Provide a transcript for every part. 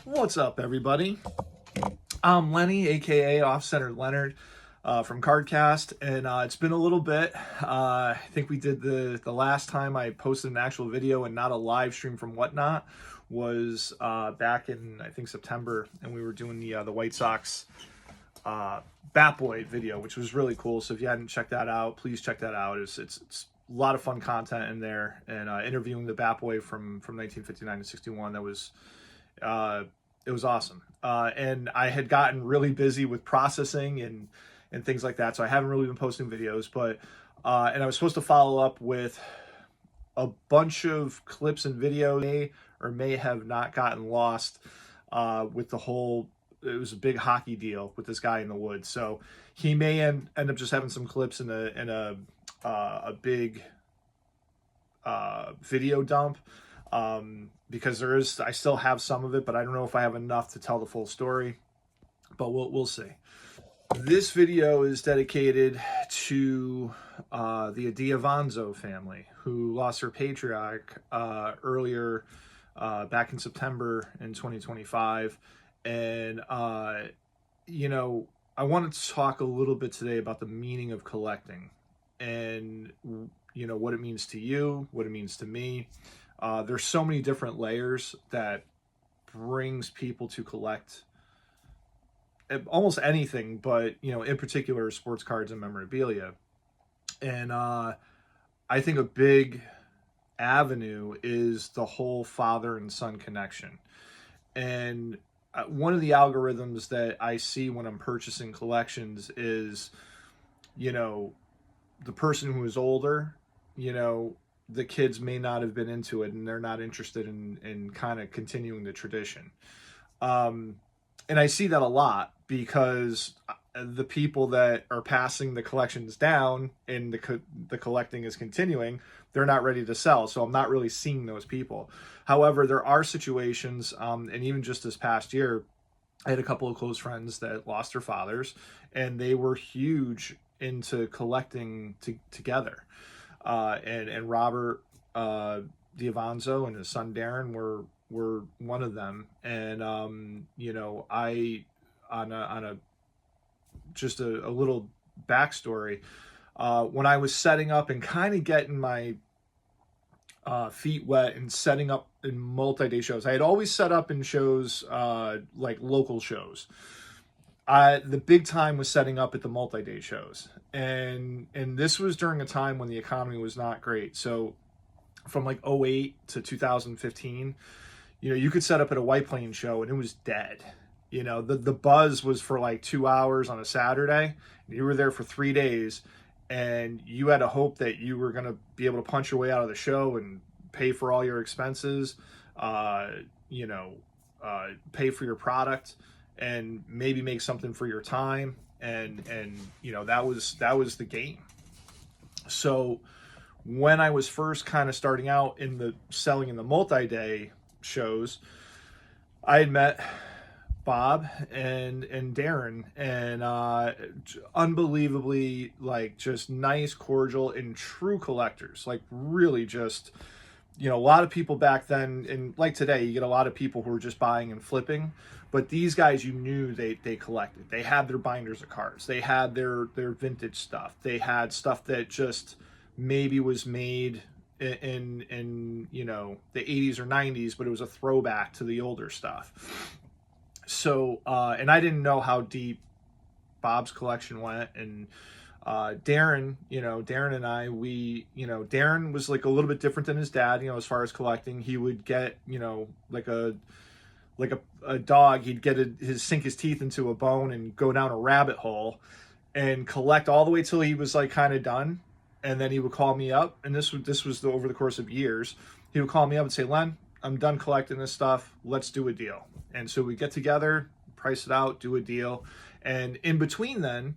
What's up, everybody? I'm Lenny, aka Off-Center Leonard, from Cardcast, and it's been a little bit. I think we did the last time I posted an actual video and not a live stream from Whatnot was back in I think September, and we were doing the White Sox Bat Boy video, which was really cool. So if you hadn't checked that out, please check that out. It's a lot of fun content in there, and interviewing the Bat Boy from 1959 to 61. That was it was awesome. And I had gotten really busy with processing and things like that, so I haven't really been posting videos. But and I was supposed to follow up with a bunch of clips and videos, may have not gotten lost with the whole. It was a big hockey deal with this guy in the woods, so he may end up just having some clips in a big video dump. Because I still have some of it, but I don't know if I have enough to tell the full story, but we'll see. This video is dedicated to the Adiavanzo family, who lost their patriarch earlier back in September in 2025. And, you know, I wanted to talk a little bit today about the meaning of collecting and, you know, what it means to you, what it means to me. There's so many different layers that brings people to collect almost anything, but, you know, in particular, sports cards and memorabilia. And I think a big avenue is the whole father and son connection. And one of the algorithms that I see when I'm purchasing collections is, you know, the person who is older, you know, the kids may not have been into it and they're not interested in kind of continuing the tradition. And I see that a lot because the people that are passing the collections down and the collecting is continuing, they're not ready to sell. So I'm not really seeing those people. However, there are situations, and even just this past year, I had a couple of close friends that lost their fathers, and they were huge into collecting together. And Robert Diavanzo and his son Darren were one of them. And you know, I on a just a little backstory, when I was setting up and kind of getting my feet wet and setting up in multi-day shows, I had always set up in shows like local shows. The big time was setting up at the multi-day shows, and this was during a time when the economy was not great. So from like '08 to 2015, you know, you could set up at a White Plains show and it was dead. You know, the buzz was for like 2 hours on a Saturday, and you were there for 3 days, and you had to hope that you were going to be able to punch your way out of the show and pay for all your expenses, you know, pay for your product, and maybe make something for your time. And you know, that was the game. So when I was first kind of starting out in the selling in the multi-day shows, I had met Bob and Darren, and unbelievably, like, just nice, cordial, and true collectors. Like, really just, you know, a lot of people back then, and like today, you get a lot of people who are just buying and flipping. But these guys, you knew they collected. They had their binders of cards. They had their vintage stuff. They had stuff that just maybe was made in you know, the 80s or 90s, but it was a throwback to the older stuff. So and I didn't know how deep Bob's collection went. And Darren, you know, Darren and I, we, you know, Darren was like a little bit different than his dad, you know, as far as collecting. He would get, you know, like a dog, he'd get his sink his teeth into a bone and go down a rabbit hole and collect all the way till he was like kind of done. And then he would call me up, and this was over the course of years. He would call me up and say, "Len, I'm done collecting this stuff. Let's do a deal." And so we get together, price it out, do a deal. And in between then,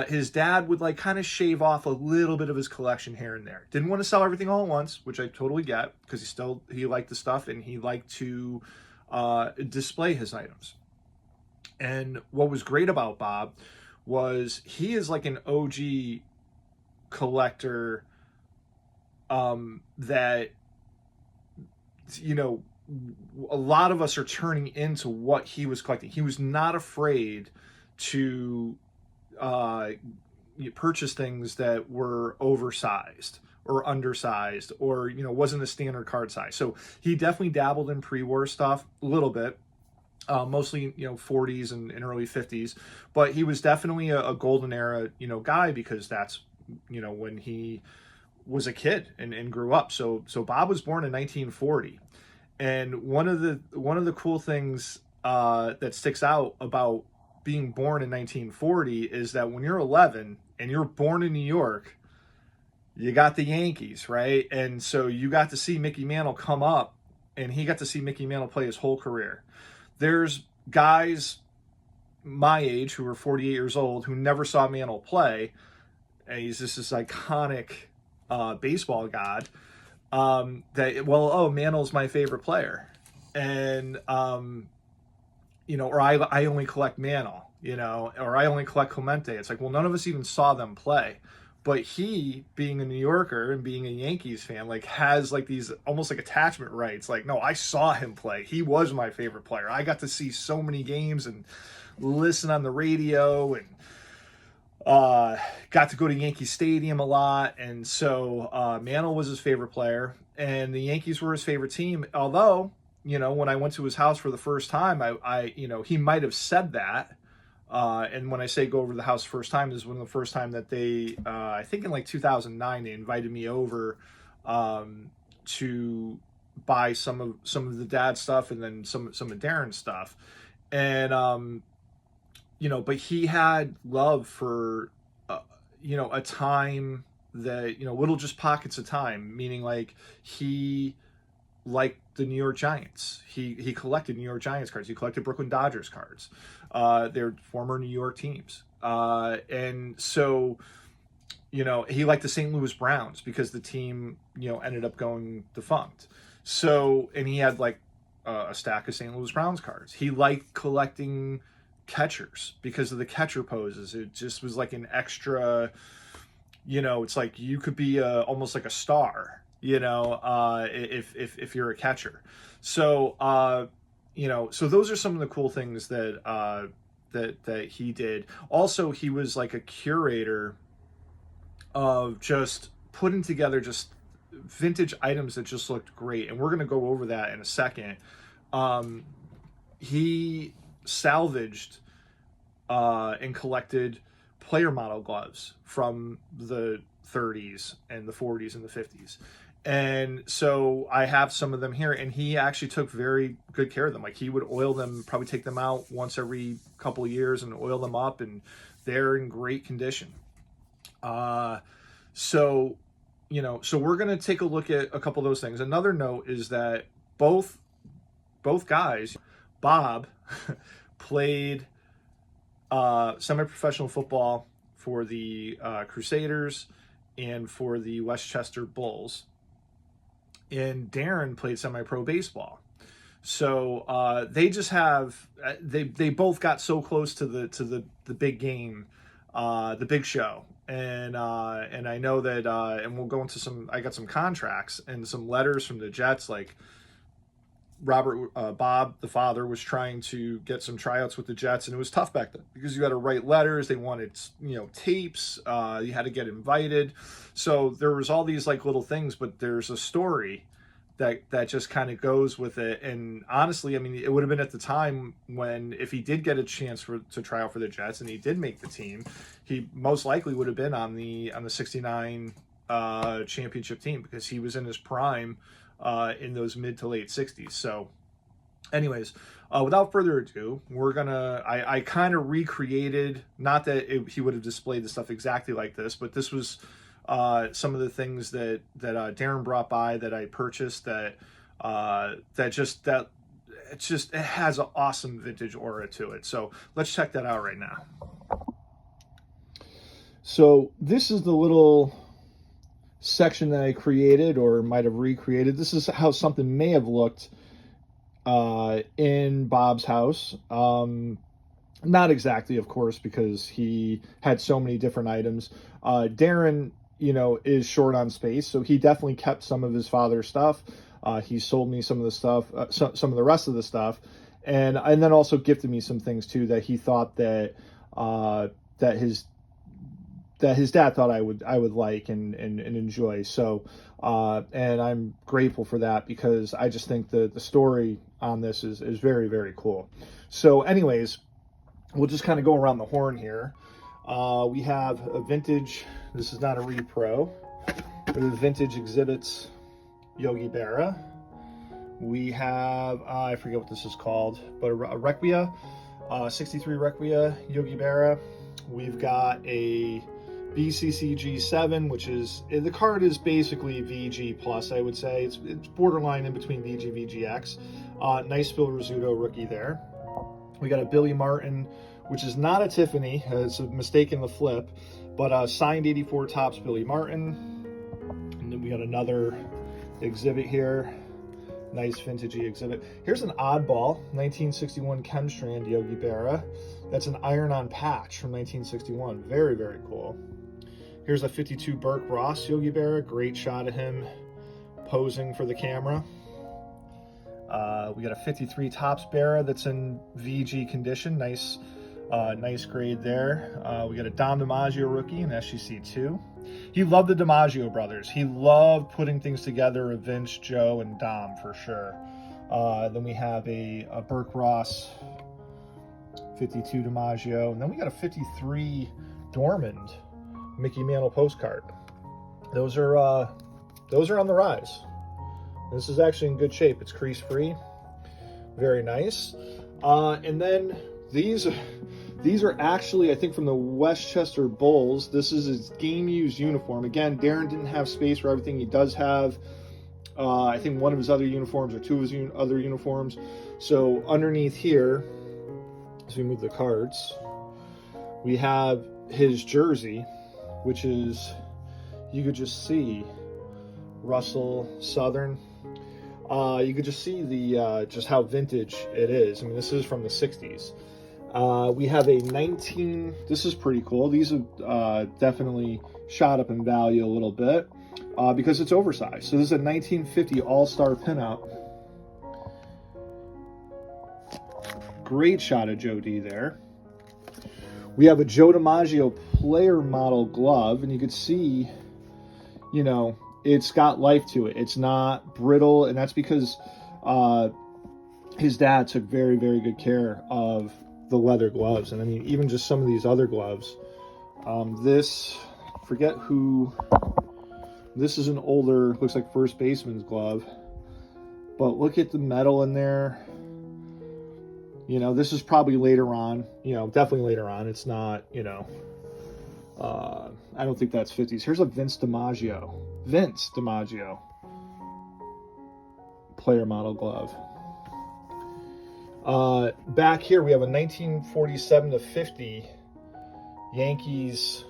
his dad would like kind of shave off a little bit of his collection here and there. Didn't want to sell everything all at once, which I totally get, because he liked the stuff and he liked to display his items. And what was great about Bob was he is like an OG collector, that, you know, a lot of us are turning into what he was collecting. He was not afraid to purchase things that were oversized or undersized, or wasn't a standard card size. So he definitely dabbled in pre-war stuff a little bit, mostly 40s and early 50s, but he was definitely a golden era guy, because that's when he was a kid and grew up. So Bob was born in 1940, and one of the cool things that sticks out about being born in 1940 is that when you're 11 and you're born in New York, you got the Yankees, right? And so you got to see Mickey Mantle come up, and he got to see Mickey Mantle play his whole career. There's guys my age who are 48 years old who never saw Mantle play, and he's just this iconic baseball god. Mantle's my favorite player, and or I only collect Mantle, or I only collect Clemente. It's like, well, none of us even saw them play. But he, being a New Yorker and being a Yankees fan, like, has like these almost like attachment rights. Like, no, I saw him play. He was my favorite player. I got to see so many games and listen on the radio, and got to go to Yankee Stadium a lot. And so Mantle was his favorite player, and the Yankees were his favorite team. Although, when I went to his house for the first time, I he might have said that. And when I say go over to the house first time, this is when the first time that they, I think in like 2009, they invited me over to buy some of the dad's stuff, and then some of Darren's stuff. And but he had love for a time that little just pockets of time, meaning like he liked the New York Giants. He collected New York Giants cards. He collected Brooklyn Dodgers cards. They're former New York teams. And so, he liked the St. Louis Browns because the team, ended up going defunct. So, and he had like a stack of St. Louis Browns cards. He liked collecting catchers because of the catcher poses. It just was like an extra, it's like you could be almost like a star, if you're a catcher. So so those are some of the cool things that that he did. Also, he was like a curator of just putting together just vintage items that just looked great, and we're going to go over that in a second. He salvaged and collected player model gloves from the 30s and the 40s and the 50s. And so I have some of them here, and he actually took very good care of them. Like, he would oil them, probably take them out once every couple of years and oil them up, and they're in great condition. So we're going to take a look at a couple of those things. Another note is that both guys, Bob played semi-professional football for the Crusaders and for the Westchester Bulls, and Darren played semi-pro baseball. So they just have they both got so close to the big game, the big show, and I know that and we'll go into some. I got some contracts and some letters from the Jets, like Bob, the father, was trying to get some tryouts with the Jets, and it was tough back then because you had to write letters. They wanted, tapes. You had to get invited. So there was all these like little things, but there's a story that just kind of goes with it. And honestly, I mean, it would have been at the time when, if he did get a chance to try out for the Jets and he did make the team, he most likely would have been on the 69 championship team, because he was in his prime in those mid to late 60s. So anyways, without further ado, I kind of recreated, not that he would have displayed the stuff exactly like this, but this was some of the things that Darren brought by that I purchased that it has an awesome vintage aura to it. So let's check that out right now. So this is the little section that I created, or might have recreated. This is how something may have looked in Bob's house. Not exactly, of course, because he had so many different items. Darren, is short on space, so he definitely kept some of his father's stuff. He sold me some of the stuff, some of the rest of the stuff, and then also gifted me some things too that he thought that his dad thought I would like and enjoy. So and I'm grateful for that, because I just think the story on this is very, very cool. So anyways, we'll just kind of go around the horn here. We have a vintage, this is not a repro, but a vintage exhibits Yogi Berra. We have, I forget what this is called, but a Requia, 63 Requia Yogi Berra. We've got a BCC G7, which is, the card is basically VG plus, I would say. It's borderline in between VG, VGX. Nice Phil Rizzuto rookie there. We got a Billy Martin, which is not a Tiffany. It's a mistake in the flip, but signed 84 Topps Billy Martin. And then we got another exhibit here. Nice vintagey exhibit. Here's an oddball, 1961 Chemstrand Yogi Berra. That's an iron-on patch from 1961. Very, very cool. Here's a 52 Burke Ross Yogi Berra. Great shot of him posing for the camera. We got a 53 Topps Berra that's in VG condition. Nice, nice grade there. We got a Dom DiMaggio rookie in SGC2. He loved the DiMaggio brothers. He loved putting things together of Vince, Joe, and Dom for sure. Then we have a Burke Ross 52 DiMaggio. And then we got a 53 Dormand Mickey Mantle postcard. Those are on the rise. This is actually in good shape. It's crease free. Very nice. And then these are actually, I think, from the Westchester Bulls. This is his game used uniform. Again, Darren didn't have space for everything. He does have, I think, one of his other uniforms or two of his other uniforms. So underneath here, as we move the cards, we have his jersey, which is, you could just see Russell Southern. You could just see the just how vintage it is. I mean, this is from the 60s. We have a 19, this is pretty cool. These have definitely shot up in value a little bit because it's oversized. So this is a 1950 All-Star pinup. Great shot of Joe D there. We have a Joe DiMaggio player model glove, and you could see, you know, it's got life to it. It's not brittle, and that's because his dad took very, very good care of the leather gloves. And I mean, even just some of these other gloves. This, forget who, this is an older, looks like first baseman's glove. But look at the metal in there. You know, this is probably later on, you know, definitely later on. It's not, you know, I don't think that's 50s. Here's a Vince DiMaggio player model glove. Back here we have a 1947 to 50 Yankees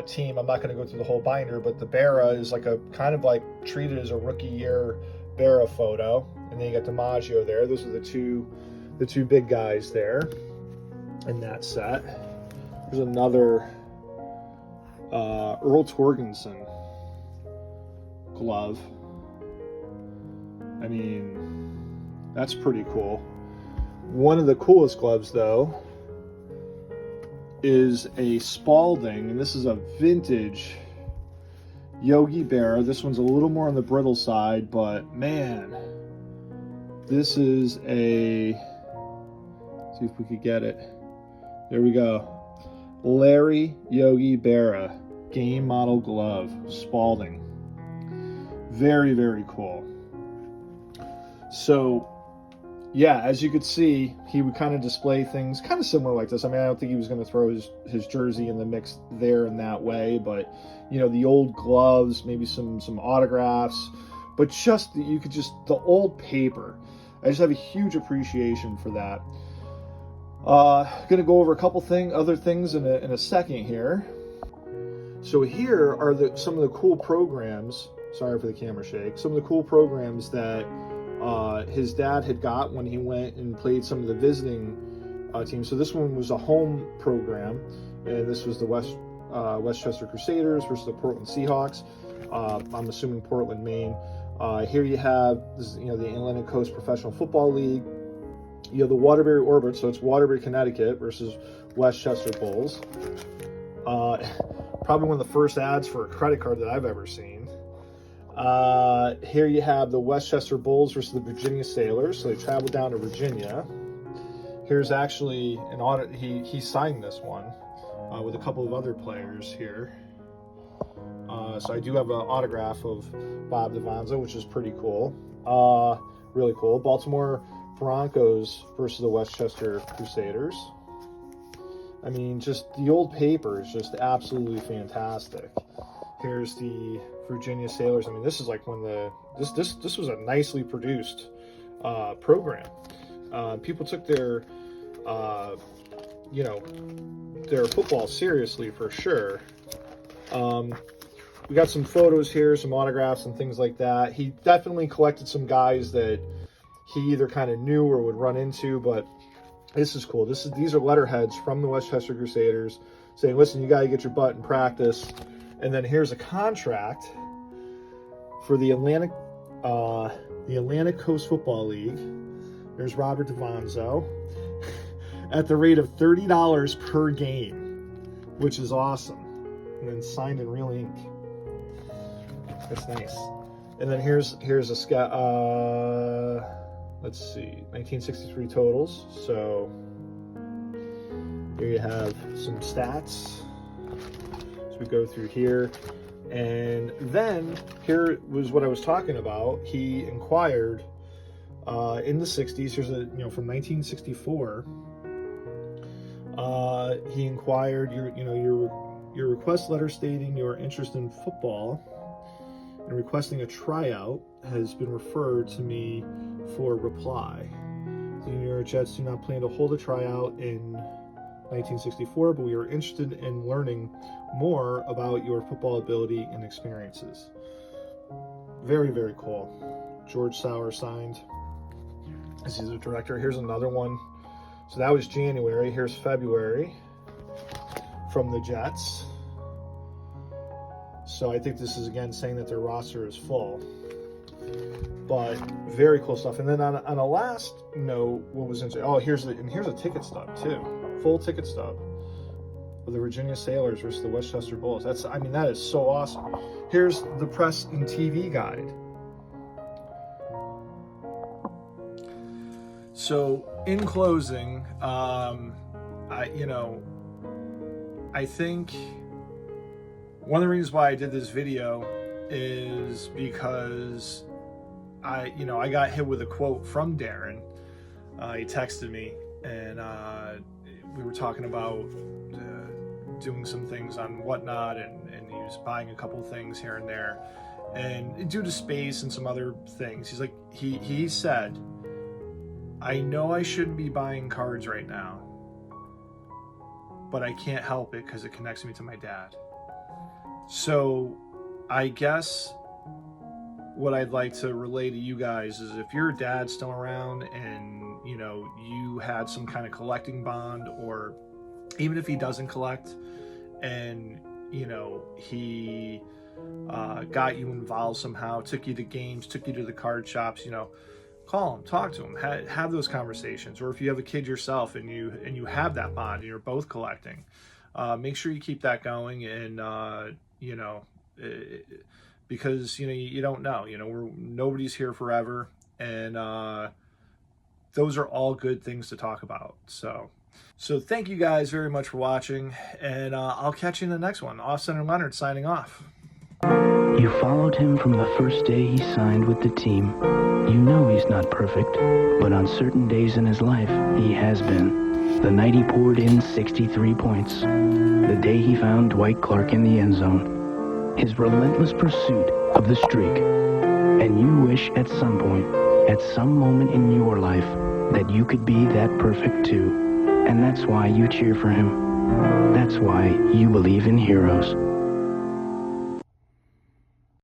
team. I'm not going to go through the whole binder, but the Berra is like a kind of like treated as a rookie year Berra photo, and then you got DiMaggio there. Those are the two big guys there in that set. There's another Earl Torgenson glove. I mean, that's pretty cool. One of the coolest gloves, though, is a Spalding, and this is a vintage Yogi Berra. This one's a little more on the brittle side, but man, this is a, see if we could get it. There we go. Larry Yogi Berra game model glove, Spalding. Very, very cool. So yeah, as you could see, he would kind of display things kind of similar like this. I mean, I don't think he was going to throw his jersey in the mix there in that way, but you know, the old gloves, maybe some autographs, but just you could just, the old paper. I just have a huge appreciation for that. Gonna go over a couple other things in a second here. So here are some of the cool programs. Sorry for the camera shake. Some of the cool programs that his dad had got when he went and played some of the visiting teams. So this one was a home program, and this was the Westchester Crusaders versus the Portland Seahawks. I'm assuming Portland, Maine. Here you have, the Atlantic Coast Professional Football League. You have the Waterbury Orbit, so it's Waterbury, Connecticut versus Westchester Bulls. Probably one of the first ads for a credit card that I've ever seen. Here you have the Westchester Bulls versus the Virginia Sailors. So they traveled down to Virginia. Here's actually an audit. He signed this one with a couple of other players here. So I do have an autograph of Bob DeVonzo, which is pretty cool. Really cool. Baltimore Broncos versus the Westchester Crusaders. I mean, just the old paper is just absolutely fantastic. Here's the Virginia Sailors. I mean, this is like when this was a nicely produced program. People took their their football seriously for sure. We got some photos here, some autographs and things like that. He definitely collected some guys that he either kind of knew or would run into, but this is cool. These are letterheads from the Westchester Crusaders saying, listen, you got to get your butt in practice. And then here's a contract for the Atlantic Coast Football League. There's Robert DeVonzo at the rate of $30 per game, which is awesome. And then signed in real ink. That's nice. And then here's a let's see, 1963 totals. So here you have some stats as we go through here. And then here was what I was talking about. He inquired in the 60s. Here's from 1964. He inquired your request letter stating your interest in football and requesting a tryout has been referred to me for reply. The New York Jets do not plan to hold a tryout in 1964, but we are interested in learning more about your football ability and experiences. Very, very cool. George Sauer signed as he's the director. Here's another one. So that was January. Here's February from the Jets. So I think this is again saying that their roster is full. But very cool stuff. And then on a last note, what was interesting? Oh, here's a ticket stub too, full ticket stub of the Virginia Sailors versus the Westchester Bulls. That is so awesome. Here's the press and TV guide. So in closing, I think one of the reasons why I did this video is because I got hit with a quote from Darren. He texted me, and we were talking about doing some things on Whatnot, and he was buying a couple things here and there. And due to space and some other things, he's like, he said, I know I shouldn't be buying cards right now, but I can't help it because it connects me to my dad. So I guess what I'd like to relay to you guys is if your dad's still around and you had some kind of collecting bond, or even if he doesn't collect and he got you involved somehow, took you to games, took you to the card shops, call him, talk to him, have those conversations. Or if you have a kid yourself and you have that bond and you're both collecting, make sure you keep that going. And because you don't know, nobody's here forever, and those are all good things to talk about. So thank you guys very much for watching, and I'll catch you in the next one. Off-Center Leonard signing off. You followed him from the first day he signed with the team. You know he's not perfect, but on certain days in his life, he has been. The night he poured in 63 points. The day he found Dwight Clark in the end zone. His relentless pursuit of the streak. And you wish at some point, at some moment in your life, that you could be that perfect too. And that's why you cheer for him. That's why you believe in heroes.